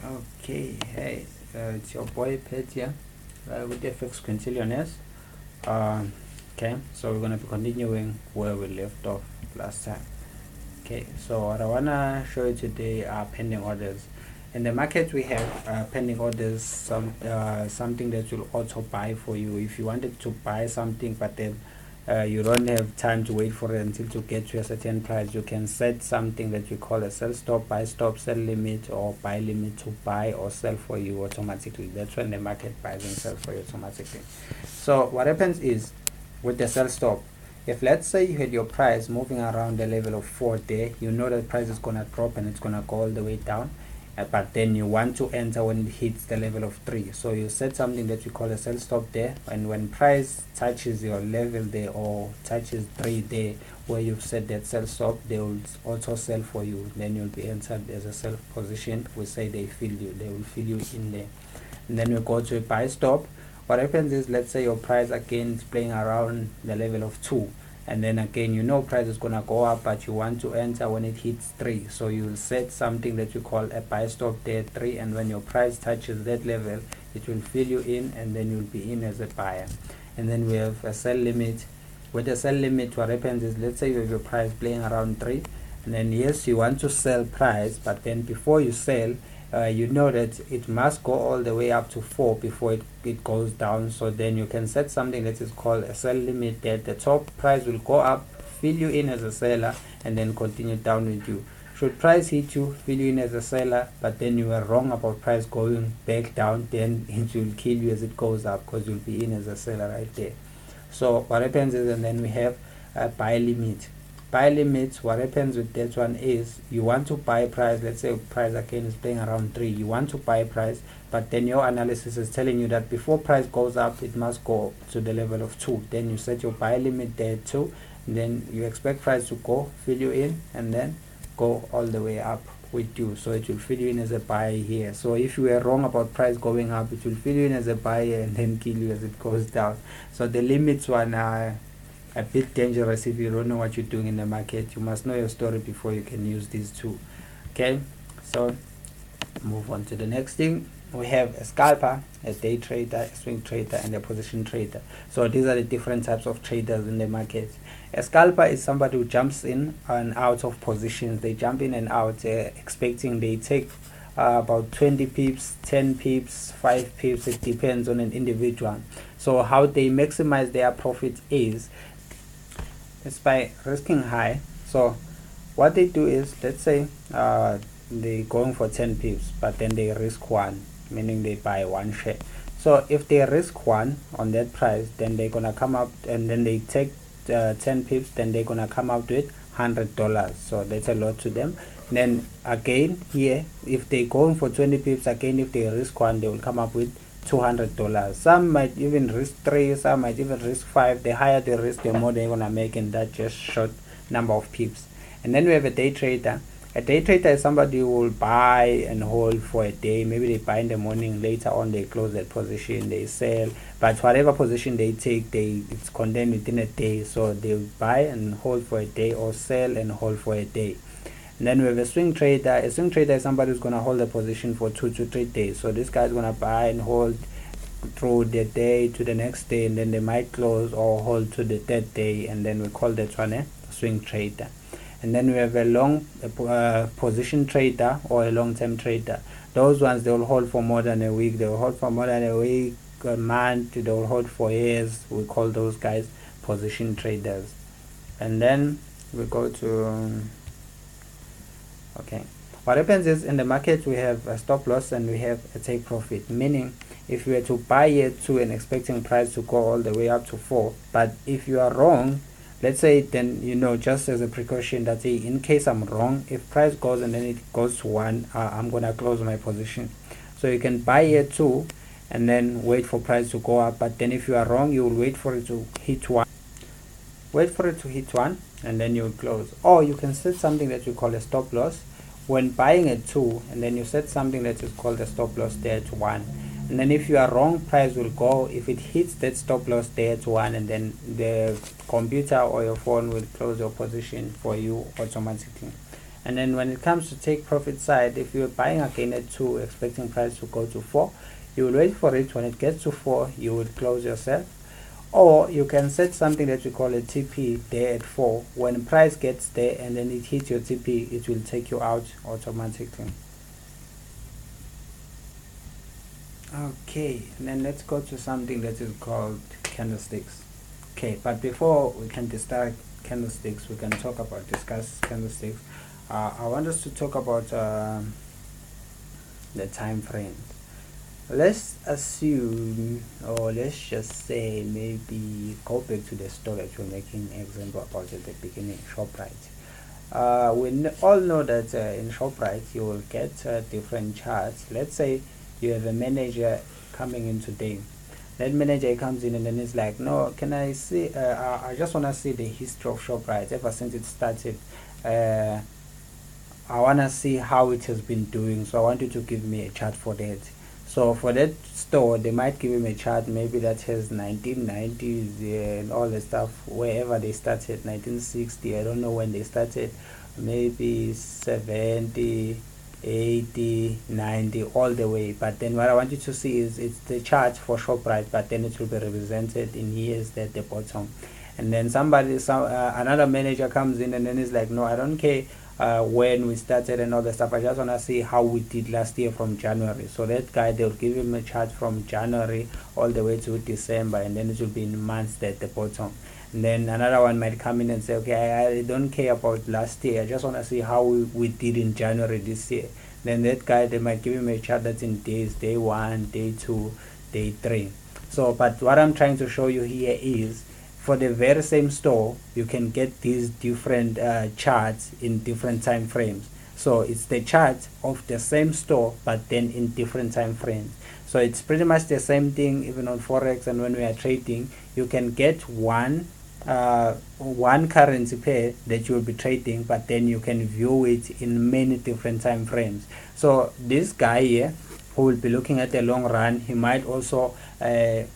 Okay, hey, it's your boy Pet here with FXQuintillionaires. Okay, so we're gonna be continuing where we left off last time. Okay, so what I wanna show you today are pending orders. In the market, we have pending orders, something that will auto buy for you. If you wanted to buy something, but then you don't have time to wait for it until to get to a certain price, you can set something that we call a sell stop, buy stop, sell limit, or buy limit to buy or sell for you automatically. That's when the market buys and sells for you automatically. So what happens is, with the sell stop, if let's say you had your price moving around the level of 4 there, you know that price is gonna drop and it's gonna go all the way down, but then you want to enter when it hits the level of 3. So you set something that you call a sell stop there, and when price touches your level there or touches 3 there where you've set that sell stop, they will auto sell for you. Then you'll be entered as a sell position. We say they will fill you in there. And then we go to a buy stop. What happens is, let's say your price again is playing around the level of 2, and then again you know price is gonna go up, but you want to enter when it hits 3. So you'll set something that you call a buy stop there, 3, and when your price touches that level, it will fill you in, and then you'll be in as a buyer. And then we have a sell limit. With the sell limit, what happens is, let's say you have your price playing around 3, and then yes, you want to sell price, but then before you sell, you know that it must go all the way up to 4 before it goes down. So then you can set something that is called a sell limit that the top price will go up, fill you in as a seller, and then continue down with you. Should price hit you, fill you in as a seller, but then you were wrong about price going back down, then it will kill you as it goes up, because you'll be in as a seller right there. So what happens is, and then we have a buy limit. Buy limits, what happens with that one is, you want to buy price, let's say price again is playing around 3, you want to buy price, but then your analysis is telling you that before price goes up, it must go to the level of 2. Then you set your buy limit there too, and then you expect price to go, fill you in, and then go all the way up with you. So it will fill you in as a buyer here. So if you were wrong about price going up, it will fill you in as a buyer and then kill you as it goes down. So the limits one are a bit dangerous if you don't know what you're doing in the market. You must know your story before you can use these two. Okay, so move on to the next thing. We have a scalper, a day trader, a swing trader, and a position trader. So these are the different types of traders in the market. A scalper is somebody who jumps in and out of positions. They jump in and out, expecting they take about 20 pips, 10 pips, 5 pips. It depends on an individual. So how they maximize their profit is by risking high. So what they do is, let's say they're going for 10 pips, but then they risk 1, meaning they buy 1 share. So if they risk 1 on that price, then they're gonna come up, and then they take 10 pips, then they're gonna come out with $100. So that's a lot to them. Then again here, if they're going for 20 pips, again if they risk 1, they will come up with $200. Some might even risk 3, some might even risk 5. The higher the risk, the more they're gonna make in that just short number of pips. And then we have a day trader. A day trader is somebody who will buy and hold for a day. Maybe they buy in the morning, later on they close that position, they sell, but whatever position they take, it's condemned within a day. So they'll buy and hold for a day, or sell and hold for a day. And then we have a swing trader. A swing trader is somebody who's going to hold a position for 2 to 3 days. So this guy is going to buy and hold through the day to the next day, and then they might close or hold to the 3rd day, and then we call that one a swing trader. And then we have a long position trader or a long-term trader. Those ones, they will hold for more than a week. They will hold for more than a week, a month. They will hold for years. We call those guys position traders. And then we go to okay, what happens is, in the market we have a stop loss and we have a take profit, meaning if you were to buy at 2 and expecting price to go all the way up to 4, but if you are wrong, let's say, then you know, just as a precaution, that say, in case I'm wrong, if price goes and then it goes to 1, I'm gonna close my position. So you can buy at 2 and then wait for price to go up, but then if you are wrong, you will wait for it to hit 1, and then you will close. Or you can set something that you call a stop loss when buying at 2, and then you set something that is called a stop loss there at 1, and then if you are wrong, price will go, if it hits that stop loss there at 1, and then the computer or your phone will close your position for you automatically. And then when it comes to take profit side, if you're buying again at 2 expecting price to go to 4, you will wait for it. When it gets to 4, you will close yourself. Or you can set something that we call a TP there at 4. When price gets there and then it hits your TP, it will take you out automatically. Okay, and then let's go to something that is called candlesticks. Okay, but before we can start candlesticks, we can discuss candlesticks. I want us to talk about the time frames. Let's assume, or let's just say, maybe go back to the story that we're making an example about at the beginning, ShopRite. We all know that in ShopRite you will get different charts. Let's say you have a manager coming in today. That manager comes in and then it's like, no, can I see, I just want to see the history of ShopRite ever since it started. I want to see how it has been doing, so I want you to give me a chart for that. So for that store, they might give him a chart maybe that has 1990s and all the stuff, wherever they started, 1960, I don't know when they started, maybe 70, 80, 90, all the way. But then what I want you to see is it's the chart for ShopRite, but then it will be represented in years at the bottom. And then another manager comes in and then is like, no, I don't care when we started and all the stuff, I just want to see how we did last year from January. So that guy, they'll give him a chart from January all the way to December, and then it will be in months at the bottom. And then another one might come in and say, okay, I don't care about last year, I just want to see how we did in January this year. Then that guy, they might give him a chart that's in days, day 1, day 2, day 3. So but what I'm trying to show you here is, for the very same store, you can get these different charts in different time frames. So it's the chart of the same store, but then in different time frames. So it's pretty much the same thing even on Forex, and when we are trading, you can get one currency pair that you will be trading, but then you can view it in many different time frames. So this guy here, who will be looking at the long run, he might also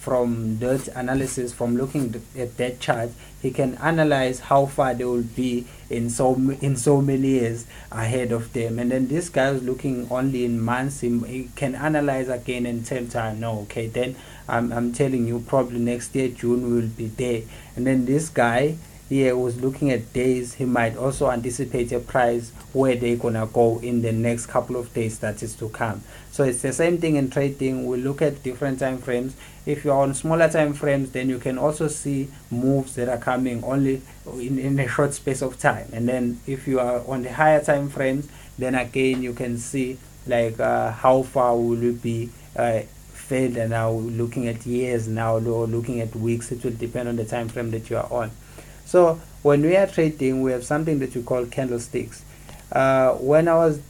from that analysis, from looking at that chart, he can analyze how far they will be in so many years ahead of them. And then this guy is looking only in months, he can analyze again and tell time, no, okay, then I'm telling you probably next year June we will be there. And then this guy here was looking at days, he might also anticipate a price where they're gonna go in the next couple of days that is to come. So it's the same thing in trading. We look at different time frames. If you're on smaller time frames, then you can also see moves that are coming only in a short space of time. And then if you are on the higher time frames, then again you can see like how far will you be further now, looking at years now, or looking at weeks. It will depend on the time frame that you are on. So when we are trading, we have something that we call candlesticks. When I was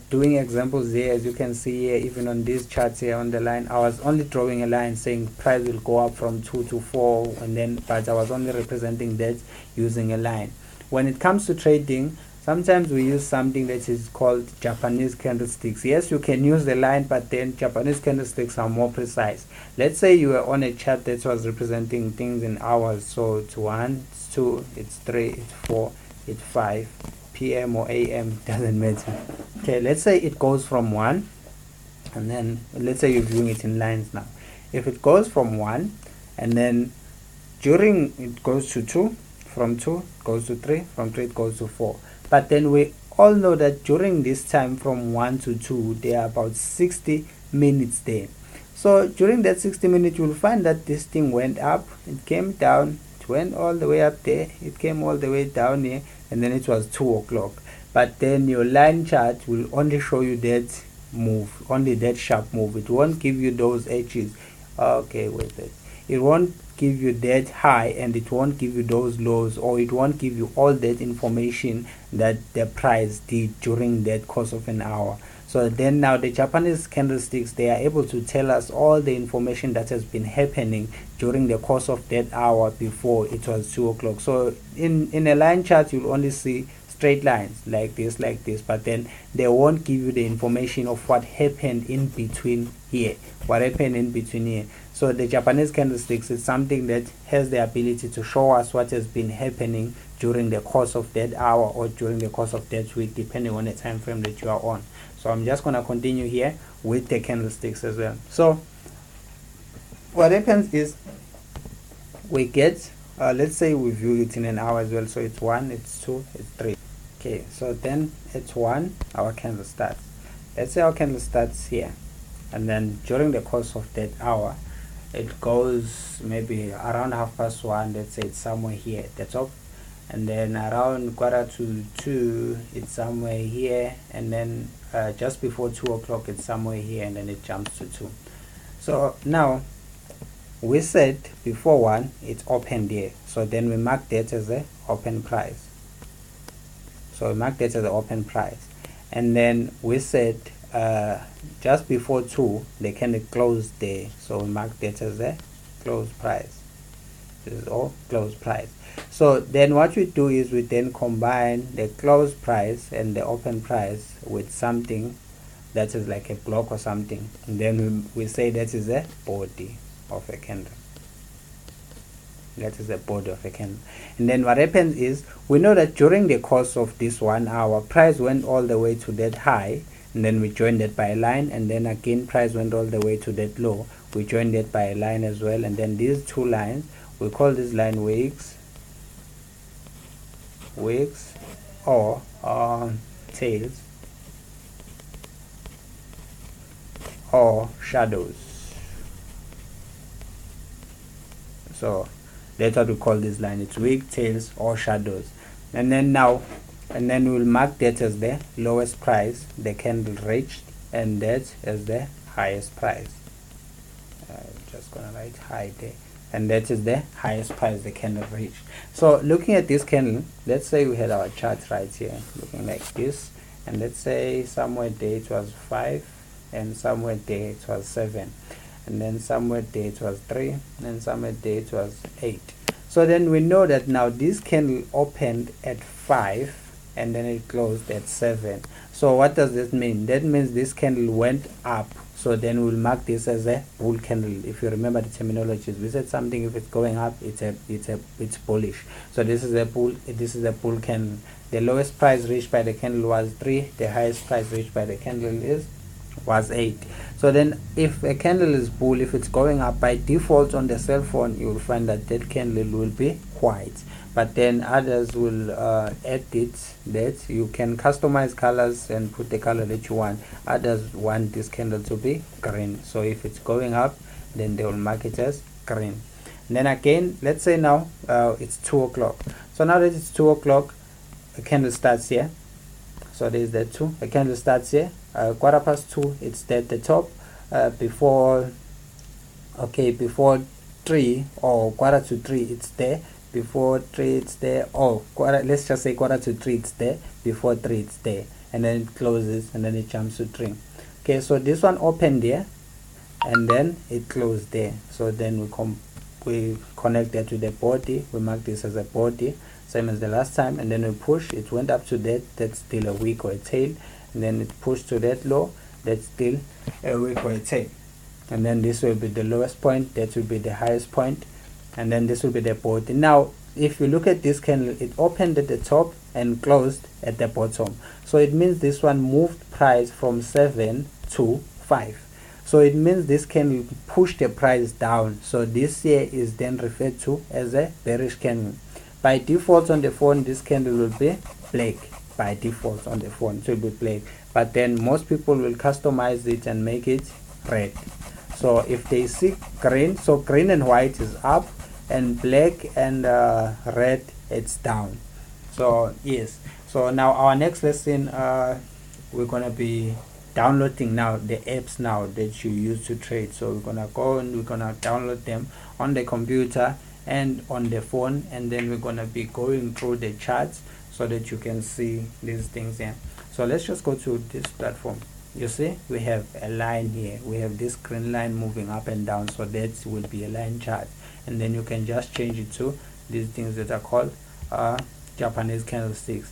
doing examples here, as you can see here, even on these charts here on the line, I was only drawing a line saying price will go up from 2 to 4, and then but I was only representing that using a line. When it comes to trading, sometimes we use something that is called Japanese candlesticks. Yes, you can use the line, but then Japanese candlesticks are more precise. Let's say you were on a chart that was representing things in hours. So it's 1, it's 2, it's 3, it's 4, it's 5, PM or AM, doesn't matter. Okay, let's say it goes from 1, and then let's say you're viewing it in lines now. If it goes from 1, and then during it goes to 2, from 2 it goes to 3, from 3 it goes to 4. But then we all know that during this time from 1 to 2, there are about 60 minutes there. So during that 60 minutes, you will find that this thing went up, it came down, it went all the way up there, it came all the way down here, and then it was 2 o'clock. But then your line chart will only show you that move, only that sharp move. It won't give you those edges. Okay, wait, it won't give you that high, and it won't give you those lows, or it won't give you all that information that the price did during that course of an hour. So then now the Japanese candlesticks, they are able to tell us all the information that has been happening during the course of that hour before it was 2 o'clock. So in a line chart, you'll only see straight lines like this, but then they won't give you the information of what happened in between here, so the Japanese candlesticks is something that has the ability to show us what has been happening during the course of that hour or during the course of that week, depending on the time frame that you are on. So I'm just going to continue here with the candlesticks as well. So what happens is we get let's say we view it in an hour as well. So it's 1, it's 2, it's 3. Okay, so then it's 1, our candle starts. Let's say our candle starts here, and then during the course of that hour it goes maybe around 1:30. Let's say it's somewhere here at the top, and then around 1:45 it's somewhere here, and then just before 2 o'clock it's somewhere here, and then it jumps to 2. So now we said before 1 it's opened here, so then we mark that as the open price. So we mark that as the open price, and then we said just before 2 they can close there, so we mark that as the close price. This is all close price. So then what we do is we then combine the close price and the open price with something that is like a block or something, and then we say that is a body of a candle. That is the body of a candle. And then what happens is we know that during the course of this 1 hour, price went all the way to that high, and then we joined that by a line, and then again price went all the way to that low, we joined that by a line as well, and then these two lines we call this line wicks or tails or shadows. So that's what we call this line. It's wick, tails, or shadows. And then we'll mark that as the lowest price the candle reached, and that as the highest price. Just gonna write high there, and that is the highest price the candle reached. So looking at this candle, let's say we had our chart right here looking like this, and let's say somewhere there it was 5, and somewhere there it was 7, and then somewhere there it was 3, and then somewhere there it was 8. So then we know that now this candle opened at 5 and then it closed at 7. So what does this mean? That means this candle went up. So then we'll mark this as a bull candle. If you remember the terminologies, we said something if it's going up, it's bullish. So this is a bull candle. The lowest price reached by the candle was 3. The highest price reached by the candle was 8. So then if a candle is bull, if it's going up, by default on the cell phone you will find that that candle will be white, but then others will edit that. You can customize colors and put the color that you want. Others want this candle to be green, so if it's going up then they will mark it as green. And then again, let's say now it's 2 o'clock. So now that it's 2 o'clock, a candle starts here. So there's that 2. A candle starts here. 2:15 it's at the top. Before 3 or 2:45 it's there. Before 3 it's there. Let's just say 2:45 it's there. Before 3 it's there, and then it closes, and then it jumps to 3. Okay, so this one opened there and then it closed there. So then we connect that to the body. We mark this as a body, same as the last time, and then we push. It went up to that. That's still a wick or a tail, and then it pushed to that low. That's still a wick or a tail, and then this will be the lowest point. That will be the highest point, and then this will be the body. Now if you look at this candle, it opened at the top and closed at the bottom, so it means this one moved price from 7 to 5. So it means this candle pushed the price down. So this here is then referred to as a bearish candle. By default on the phone, this candle will be black. By default on the phone, it will be black. But then most people will customize it and make it red. So if they see green, so green and white is up, and black and red it's down. So yes. So now our next lesson, we're gonna be downloading now the apps now that you use to trade. So we're gonna go and we're gonna download them on the computer and on the phone, and then we're gonna be going through the charts so that you can see these things here. So let's just go to this platform. You see we have a line here, we have this green line moving up and down, so that will be a line chart, and then you can just change it to these things that are called Japanese candlesticks.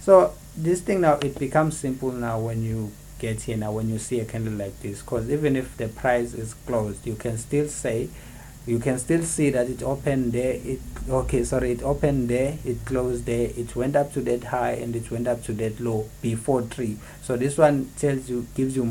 So this thing now, it becomes simple now when you get here, now when you see a candle like this, because even if the price is closed, you can still see that it opened there, it opened there, it closed there, it went up to that high, and it went up to that low before 3. So this one gives you